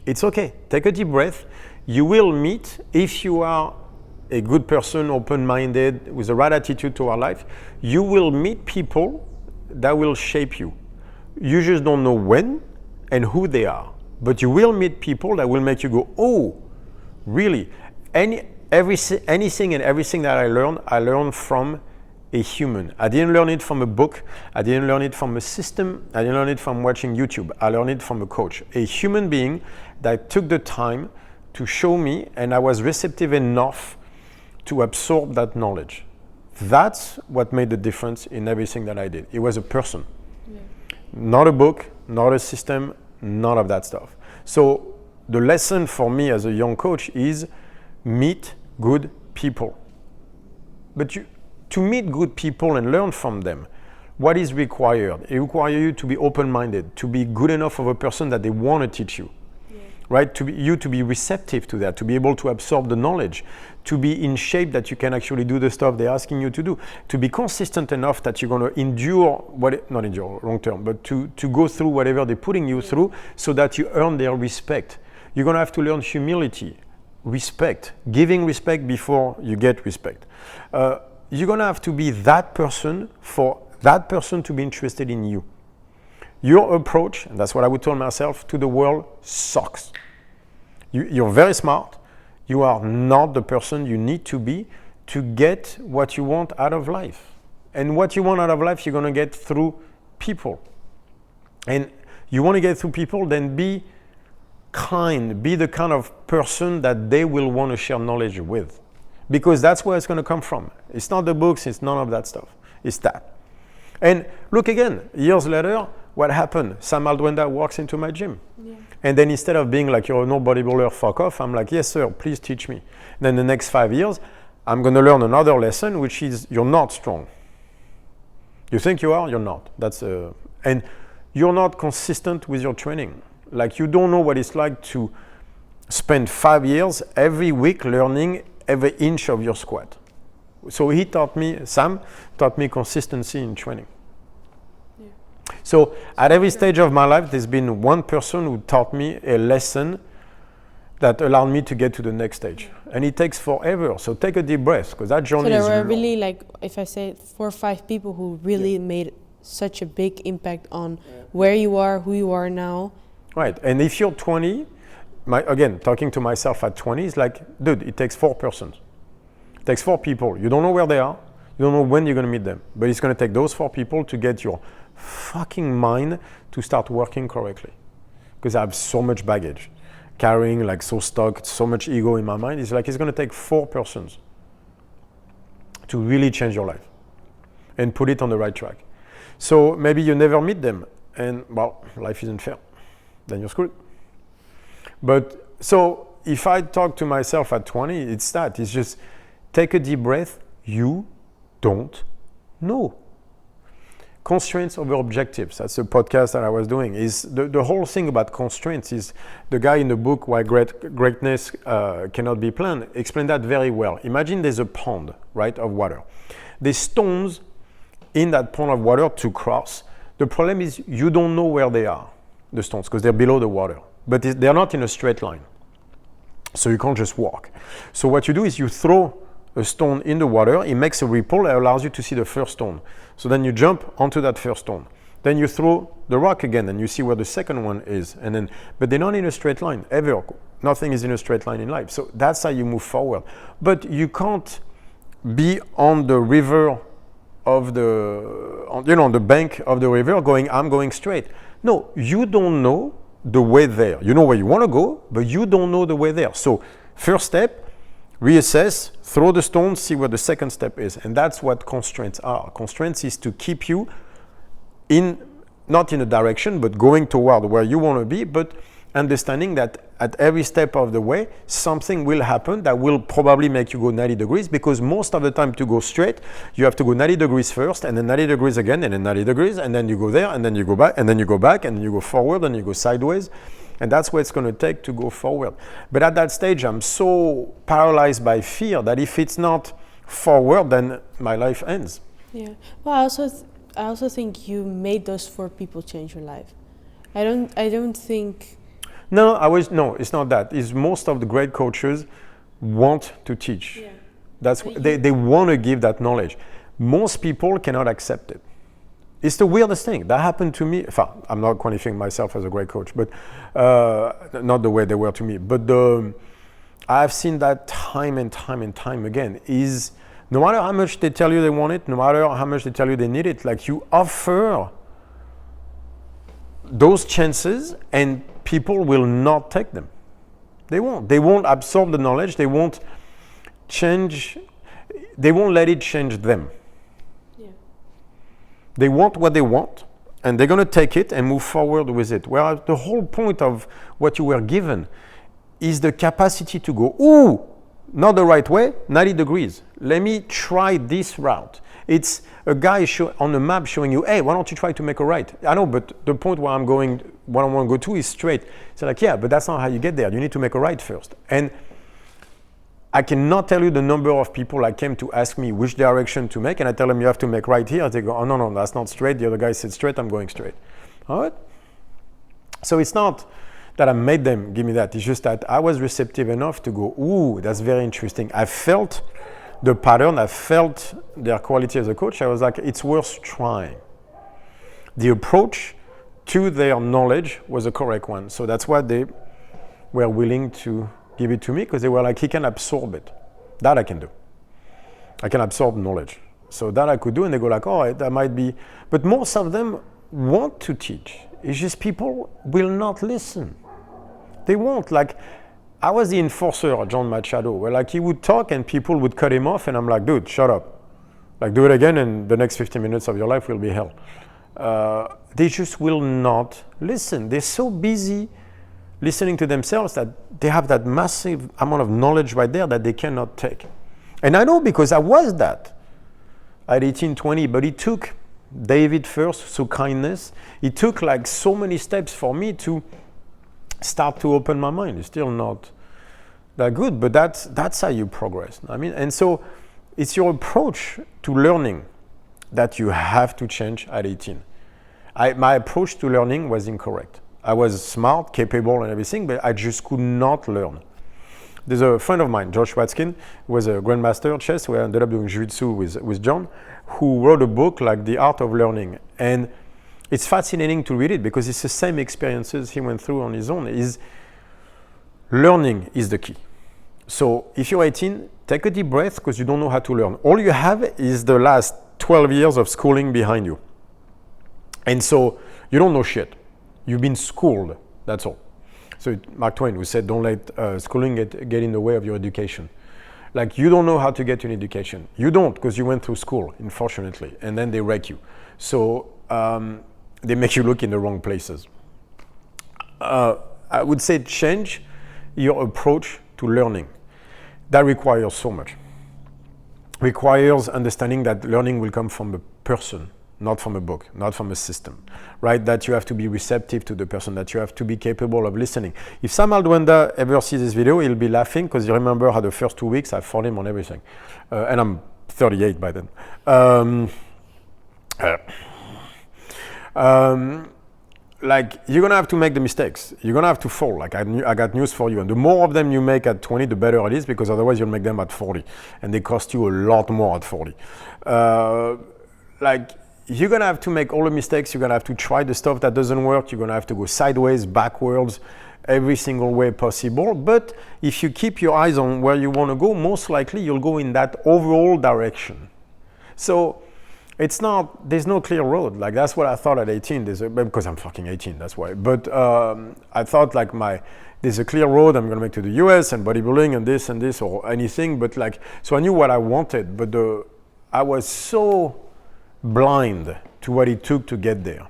It's okay. Take a deep breath. You will meet, if you are a good person, open-minded, with the right attitude to our life, you will meet people that will shape you. You just don't know when and who they are, but you will meet people that will make you go, oh, really? Anything and everything that I learned from a human. I didn't learn it from a book. I didn't learn it from a system. I didn't learn it from watching YouTube. I learned it from a coach, a human being that took the time to show me, and I was receptive enough to absorb that knowledge. That's what made the difference in everything that I did. It was a person, not a book, not a system, none of that stuff. So the lesson for me as a young coach is meet good people. But to meet good people and learn from them, what is required? It requires you to be open-minded, to be good enough of a person that they want to teach you. Right? To be receptive to that, to be able to absorb the knowledge, to be in shape that you can actually do the stuff they're asking you to do, to be consistent enough that you're going to endure, not endure long term, but to go through whatever they're putting you through so that you earn their respect. You're going to have to learn humility, respect, giving respect before you get respect. You're going to have to be that person for that person to be interested in you. Your approach, and that's what I would tell myself, to the world sucks. You're very smart. You are not the person you need to be to get what you want out of life. And what you want out of life, you're going to get through people. And you want to get through people, then be kind. Be the kind of person that they will want to share knowledge with. Because that's where it's going to come from. It's not the books, it's none of that stuff. It's that. And look again, years later, what happened? Sam Alduenda walks into my gym. Yeah. And then instead of being like, you're no bodybuilder, fuck off, I'm like, yes, sir, please teach me. Then the next 5 years, I'm going to learn another lesson, which is you're not strong. You think you are, you're not. And you're not consistent with your training. Like, you don't know what it's like to spend 5 years every week learning every inch of your squat. So Sam taught me consistency in training. So at every stage of my life, there's been one person who taught me a lesson that allowed me to get to the next stage. And it takes forever. So take a deep breath, because that journey is long. So there were really, like, if I say 4 or 5 people who really made such a big impact on where you are, who you are now. Right. And if you're 20, again, talking to myself at 20 is like, dude, it takes 4 persons. It takes 4 people. You don't know where they are. You don't know when you're going to meet them. But it's going to take those 4 people to get your fucking mind to start working correctly. Because I have so much baggage. Carrying like so stuck, so much ego in my mind. It's like it's going to take 4 persons to really change your life and put it on the right track. So maybe you never meet them. And well, life isn't fair. Then you're screwed. But so if I talk to myself at 20, it's that. It's just take a deep breath. You don't know. Constraints over objectives. That's the podcast that I was doing. Is the whole thing about constraints is the guy in the book Why Greatness Cannot Be Planned explained that very well. Imagine there's a pond, right, of water. There's stones in that pond of water to cross. The problem is you don't know where they are, the stones, because they're below the water. But they're not in a straight line. So you can't just walk. So what you do is you throw a stone in the water, it makes a ripple, it allows you to see the first stone. So then you jump onto that first stone. Then you throw the rock again and you see where the second one is. And then, but they're not in a straight line, ever. Nothing is in a straight line in life. So that's how you move forward. But you can't be on the river of on the bank of the river going, I'm going straight. No, you don't know the way there. You know where you want to go, but you don't know the way there. So first step, reassess, throw the stone, see where the second step is. And that's what constraints are. Constraints is to keep you not in a direction, but going toward where you want to be, but understanding that at every step of the way, something will happen that will probably make you go 90 degrees, because most of the time to go straight, you have to go 90 degrees first, and then 90 degrees again, and then 90 degrees, and then you go there, and then you go back, and then you go back, and then you go forward, and you go sideways. And that's what it's going to take to go forward. But at that stage, I'm so paralyzed by fear that if it's not forward, then my life ends. Yeah. Well, I also think you made those 4 people change your life. I don't think. No, it's not that. It's most of the great coaches want to teach. Yeah. That's they want to give that knowledge. Most people cannot accept it. It's the weirdest thing. That happened to me. I'm not qualifying myself as a great coach, but not the way they were to me. But I've seen that time and time and time again. Is no matter how much they tell you they want it, no matter how much they tell you they need it, like you offer those chances and people will not take them. They won't. They won't absorb the knowledge. They won't change. They won't let it change them. Yeah. They want what they want, and they're going to take it and move forward with it. Whereas the whole point of what you were given is the capacity to go, ooh, not the right way, 90 degrees. Let me try this route. It's a guy on a map showing you, hey, why don't you try to make a right? I know, but the point where I'm going, what I want to go to is straight. It's like, yeah, but that's not how you get there. You need to make a right first. And I cannot tell you the number of people that came to ask me which direction to make, and I tell them you have to make right here. They go, oh, no, that's not straight. The other guy said straight, I'm going straight. All right? So it's not that I made them give me that. It's just that I was receptive enough to go, ooh, that's very interesting. I felt the pattern, I felt their quality as a coach. I was like, it's worth trying. The approach to their knowledge was the correct one. So that's why they were willing to give it to me, because they were like, he can absorb it. That I can do. I can absorb knowledge. So that I could do, and they go like, oh, that might be. But most of them want to teach. It's just people will not listen. They won't. Like, I was the enforcer of John Machado, where like he would talk and people would cut him off, and I'm like, dude, shut up. Like, do it again, and the next 15 minutes of your life will be hell. They just will not listen. They're so busy listening to themselves that they have that massive amount of knowledge right there that they cannot take. And I know, because I was that at 18, 20, but it took David first, so kindness. It took like so many steps for me to start to open my mind. It's still not that good, but that's how you progress. I mean, and so it's your approach to learning that you have to change at 18. My approach to learning was incorrect. I was smart, capable, and everything, but I just could not learn. There's a friend of mine, Josh Watskin, who was a grandmaster chess, who ended up doing jiu-jitsu with John, who wrote a book like The Art of Learning. And it's fascinating to read it, because it's the same experiences he went through on his own. Learning is the key. So if you're 18, take a deep breath, because you don't know how to learn. All you have is the last 12 years of schooling behind you. And so you don't know shit. You've been schooled, that's all. So Mark Twain, who said, don't let schooling get in the way of your education. Like, you don't know how to get an education. You don't, because you went through school, unfortunately, and then they wreck you. So they make you look in the wrong places. I would say change your approach to learning. That requires so much. Requires understanding that learning will come from a person, not from a book, not from a system, right? That you have to be receptive to the person, that you have to be capable of listening. If Sam Alduenda ever sees this video, he'll be laughing, because you remember how the first 2 weeks I fought him on everything. And I'm 38 by then. like you're gonna have to make the mistakes. You're gonna have to fall. Like I got news for you. And the more of them you make at 20, the better it is, because otherwise you'll make them at 40, and they cost you a lot more at 40. Like you're gonna have to make all the mistakes. You're gonna have to try the stuff that doesn't work. You're gonna have to go sideways, backwards, every single way possible. But if you keep your eyes on where you want to go, most likely you'll go in that overall direction. So it's not, there's no clear road. Like that's what I thought at 18, because I'm fucking 18, that's why. But I thought like there's a clear road, I'm gonna make to the US and bodybuilding and this or anything. But like, so I knew what I wanted, but I was so blind to what it took to get there.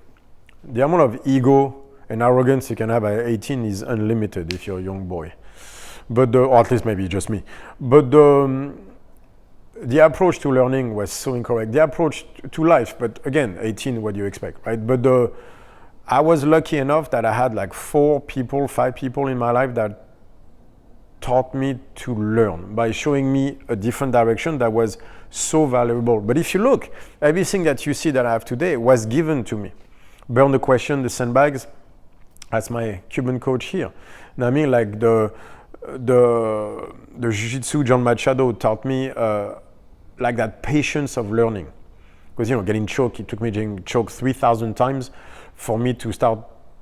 The amount of ego and arrogance you can have at 18 is unlimited if you're a young boy. But or at least maybe just me. But the approach to learning was so incorrect. The approach to life, but again, 18, what do you expect, right? But I was lucky enough that I had like 5 people in my life that taught me to learn by showing me a different direction that was so valuable. But if you look, everything that you see that I have today was given to me. Burn the question, the sandbags, that's my Cuban coach here. And I mean, like the jiu-jitsu, John Machado taught me like that patience of learning. Because, you know, getting choked, it took me getting choked 3,000 times for me to start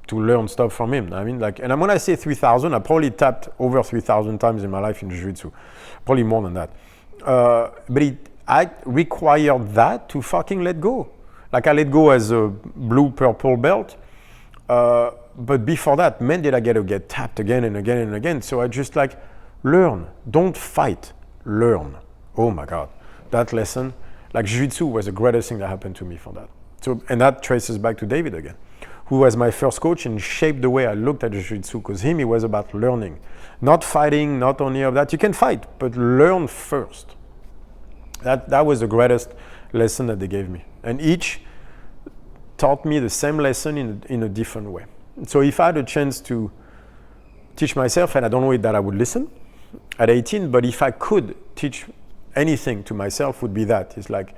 to learn stuff from him. I mean, like, and when I say 3,000, I probably tapped over 3,000 times in my life in jiu-jitsu. Probably more than that. But I required that to fucking let go. Like I let go as a blue-purple belt. But before that, man, did I get tapped again and again and again. So I just like, learn. Don't fight. Learn. Oh my God. That lesson, like jiu-jitsu was the greatest thing that happened to me for that. So, and that traces back to David again, who was my first coach and shaped the way I looked at jiu-jitsu, because it was about learning. Not fighting, not only of that. You can fight, but learn first. That was the greatest lesson that they gave me. And each taught me the same lesson in a different way. So if I had a chance to teach myself, and I don't know that I would listen at 18, but if I could teach anything to myself, would be that. It's like,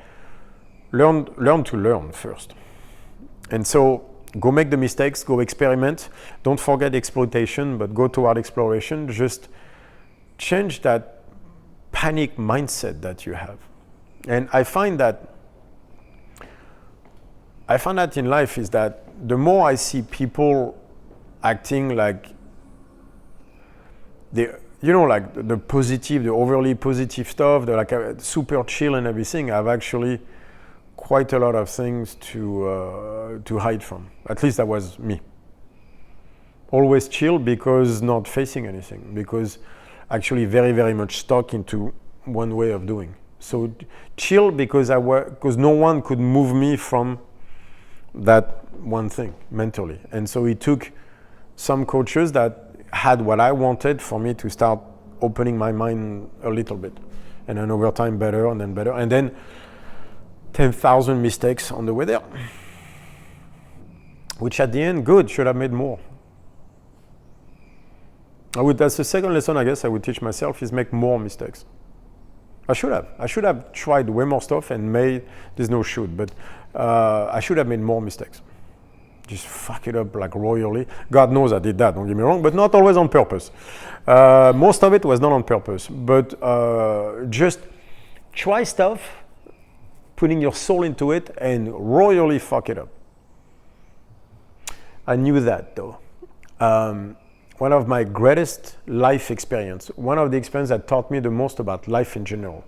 learn to learn first. And so go make the mistakes, go experiment. Don't forget exploitation, but go toward exploration. Just change that panic mindset that you have. And I find that in life is that the more I see people acting like the positive, the overly positive stuff, the like super chill and everything, I've actually quite a lot of things to hide from. At least that was me. Always chill because not facing anything, because actually very, very much stuck into one way of doing. So chill because no one could move me from that one thing mentally. And so it took some coaches that had what I wanted for me to start opening my mind a little bit. And then over time better and then better. And then 10,000 mistakes on the way there. Which at the end, good, should have made more. That's the second lesson I guess I would teach myself, is make more mistakes. I should have tried way more stuff and there's no should, but I should have made more mistakes. Just fuck it up like royally. God knows I did that, don't get me wrong, but not always on purpose. Most of it was not on purpose, but just try stuff, putting your soul into it and royally fuck it up. I knew that though. One of my greatest life experience, one of the experiences that taught me the most about life in general.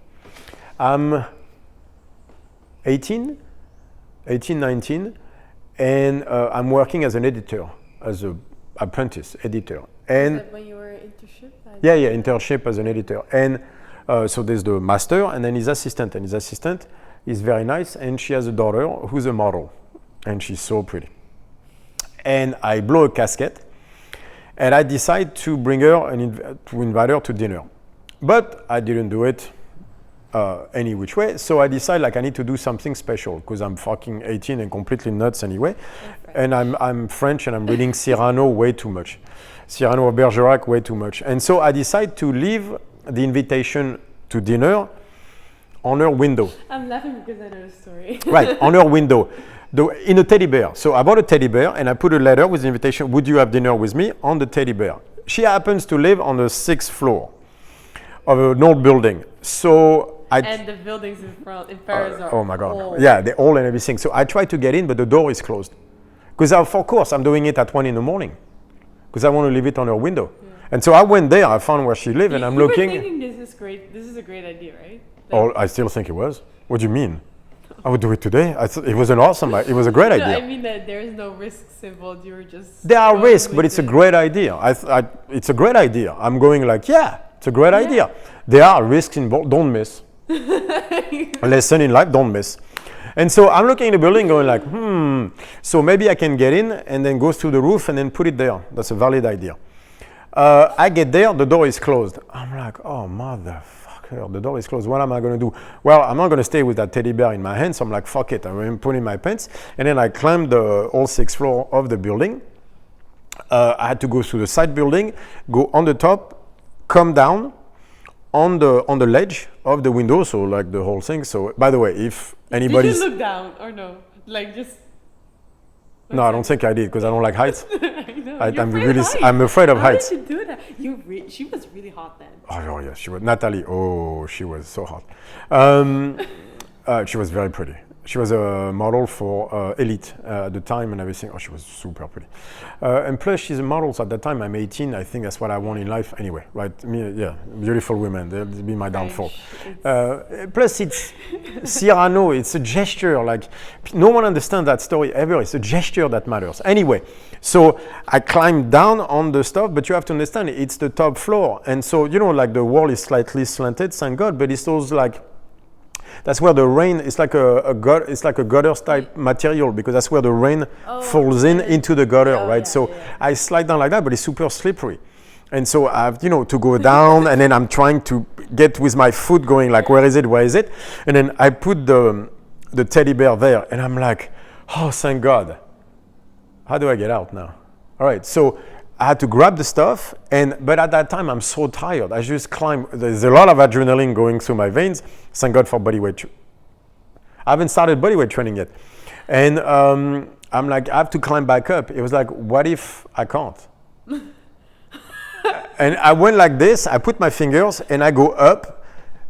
I'm 19, and I'm working as an editor, as an apprentice editor. And is that when you were internship? Yeah, internship as an editor. And so there's the master and then his assistant. And his assistant is very nice, and she has a daughter who's a model, and she's so pretty. And I blow a casket, and I decide to bring her to invite her to dinner. But I didn't do it any which way. So I decide like I need to do something special because I'm fucking 18 and completely nuts anyway. And I'm French and I'm reading Cyrano way too much. Cyrano or Bergerac way too much. And so I decide to leave the invitation to dinner on her window. I'm laughing because I know the story. Right, on her window. in a teddy bear. So I bought a teddy bear and I put a letter with the invitation, would you have dinner with me, on the teddy bear. She happens to live on the 6th floor of an old building. So and the buildings in Paris are oh my God. old. Yeah, they're all and everything. So I tried to get in, but the door is closed. Because of course I'm doing it at 1 a.m. because I want to leave it on her window. Yeah. And so I went there, I found where she lived, and I'm looking. You were thinking this is great. This is a great idea, right? Oh, I still think it was. What do you mean? I would do it today. It was an awesome. It was a great idea. I mean that there is no risks involved. You were just. There are risks, but it's a great idea. It's a great idea. I'm going like, yeah, it's a great idea. There are risks involved. Don't miss. A lesson in life. Don't miss. And so I'm looking at the building, going like, so maybe I can get in and then go through the roof and then put it there. That's a valid idea. I get there, the door is closed. I'm like, oh motherfucker, the door is closed. What am I going to do? Well, I'm not going to stay with that teddy bear in my hand, so I'm like, fuck it. I'm putting my pants, and then I climbed the whole 6th floor of the building. I had to go through the side building, go on the top, come down on the ledge of the window, so like the whole thing. So by the way, if anybody did you look down or no? Like just. No, I don't think I did because I don't like heights. I know. I'm afraid of heights. How did you do that? She was really hot then. Oh yeah, she was Natalie. Oh, she was so hot. She was very pretty. She was a model for Elite at the time and everything. Oh, she was super pretty. And plus, she's a model. So at that time, I'm 18. I think that's what I want in life anyway, right? Beautiful women. They'll be my downfall. Plus, it's Cyrano. It's a gesture. Like, no one understands that story ever. It's a gesture that matters. Anyway, so I climbed down on the stuff, but you have to understand, it's the top floor. And so, like the wall is slightly slanted, thank God, but it's those like, that's where the rain, it's like a gutter type material because that's where the rain falls into the gutter, right? I slide down like that, but it's super slippery. And so I have, to go down and then I'm trying to get with my foot going like, where is it? And then I put the teddy bear there and I'm like, oh, thank God. How do I get out now? All right, so I had to grab the stuff, but at that time I'm so tired. I just climbed. There's a lot of adrenaline going through my veins. Thank God for bodyweight. I haven't started bodyweight training yet, and I'm like, I have to climb back up. It was like, what if I can't? And I went like this. I put my fingers and I go up,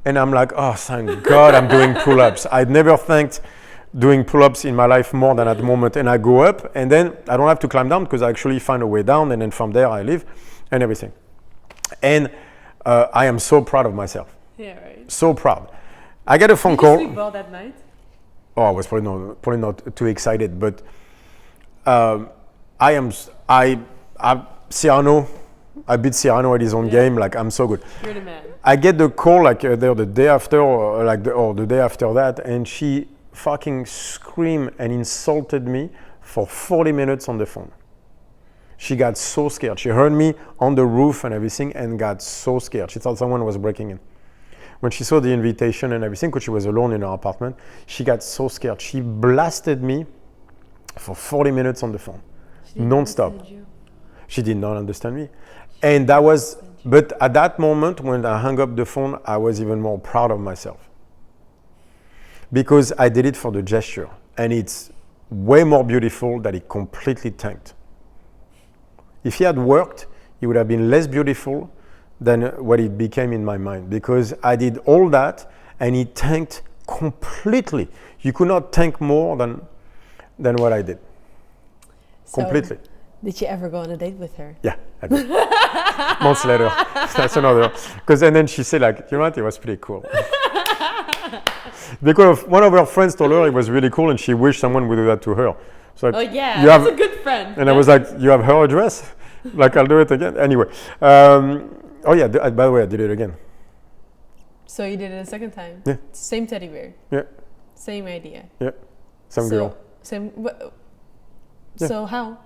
and I'm like, oh, thank God, I'm doing pull-ups. I'd never thanked doing pull-ups in my life more than at the moment, and I go up and then I don't have to climb down because I actually find a way down, and then from there I live and everything. And I am so proud of myself. Yeah, right. So proud. I get a phone call. Did you sleep well that night? Oh, I was probably not too excited, but Cyrano, I beat Cyrano at his own game. Like, I'm so good. You're the man. I get the call like the day after, or the day after that, and she fucking screamed and insulted me for 40 minutes on the phone. She got so scared. She heard me on the roof and everything and got so scared. She thought someone was breaking in. When she saw the invitation and everything, because she was alone in her apartment, she got so scared. She blasted me for 40 minutes on the phone, non-stop. She did not understand me. And but at that moment when I hung up the phone, I was even more proud of myself. Because I did it for the gesture, and it's way more beautiful that it completely tanked. If he had worked, it would have been less beautiful than what it became in my mind, because I did all that and it tanked completely. You could not tank more than what I did. So completely. Did you ever go on a date with her? Yeah, I did. Months later. That's another. And then she said, like, you know what, it was pretty cool. Because one of her friends told her it was really cool and she wished someone would do that to her. So like, that's a good friend. And I was like, you have her address? Like, I'll do it again. Anyway. By the way, I did it again. So you did it a second time? Yeah. Same teddy bear? Yeah. Same idea? Yeah. Same girl. So how?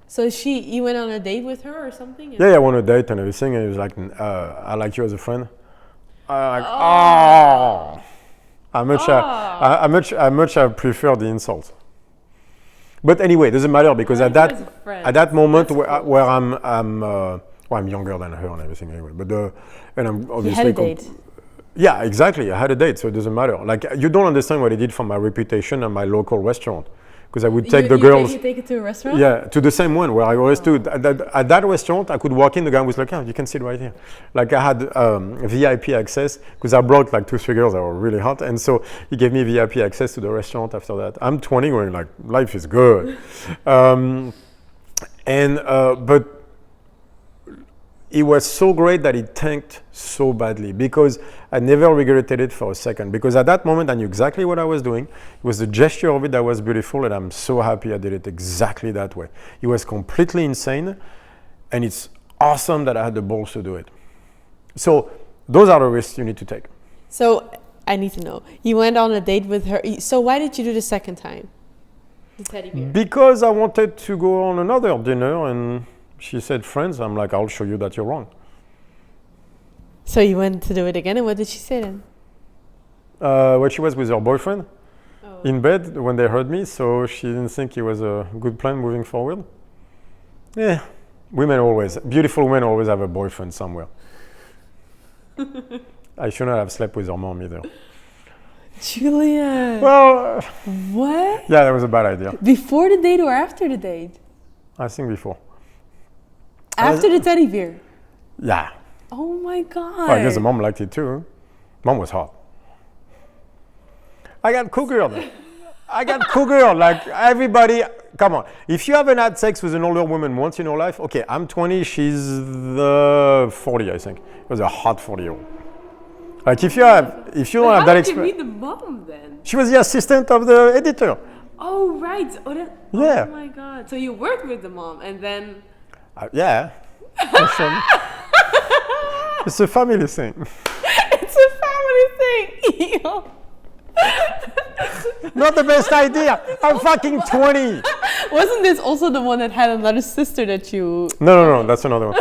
So you went on a date with her or something? Yeah, I went on a date and everything, and it was like, I like you as a friend. How much I prefer the insult. But anyway, it doesn't matter because at that moment where I'm younger than her and everything anyway. But and I'm obviously. You had a date. Yeah, exactly. I had a date, so it doesn't matter. Like, you don't understand what it did for my reputation and my local restaurant, because I would take the girls. You take it to a restaurant? Yeah, to the same one where I always do. At that restaurant, I could walk in, the guy was like, "Oh, you can sit right here." Like I had VIP access because I brought like 2-3 girls that were really hot, and so he gave me VIP access to the restaurant after that. I'm 20 going like, life is good. But it was so great that it tanked so badly because I never regretted it for a second. Because at that moment, I knew exactly what I was doing. It was the gesture of it that was beautiful, and I'm so happy I did it exactly that way. It was completely insane, and it's awesome that I had the balls to do it. So those are the risks you need to take. So I need to know. You went on a date with her. So why did you do the second time? The teddy bear. Because I wanted to go on another dinner, and she said, "Friends." I'm like, "I'll show you that you're wrong." So you went to do it again, and what did she say then? Well, she was with her boyfriend in bed when they heard me, so she didn't think it was a good plan moving forward. Yeah, beautiful women always have a boyfriend somewhere. I should not have slept with her mom either. Julia. Well, what? Yeah, that was a bad idea. Before the date or after the date? I think before. After the teddy bear? Yeah. Oh my God. Well, I guess the mom liked it too. Mom was hot. I got cougar. Like everybody, come on. If you haven't had sex with an older woman once in your life, okay, I'm 20, she's the 40, I think. It was a hot 40-year-old. Like if you don't have that experience. How did you meet the mom then? She was the assistant of the editor. Oh, right. Yeah. Oh my God. So you worked with the mom and then... Yeah. It's a family thing. It's a family thing. Not the best idea. I'm fucking 20. Wasn't this also the one that had another sister that you... No, that's another one.